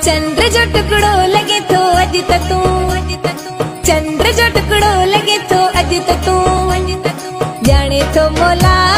चंद्र जो टुकड़ो लगे तो अज तू, चंद्र जो टुकड़ो लगे तो अज तू, जाने तो मोला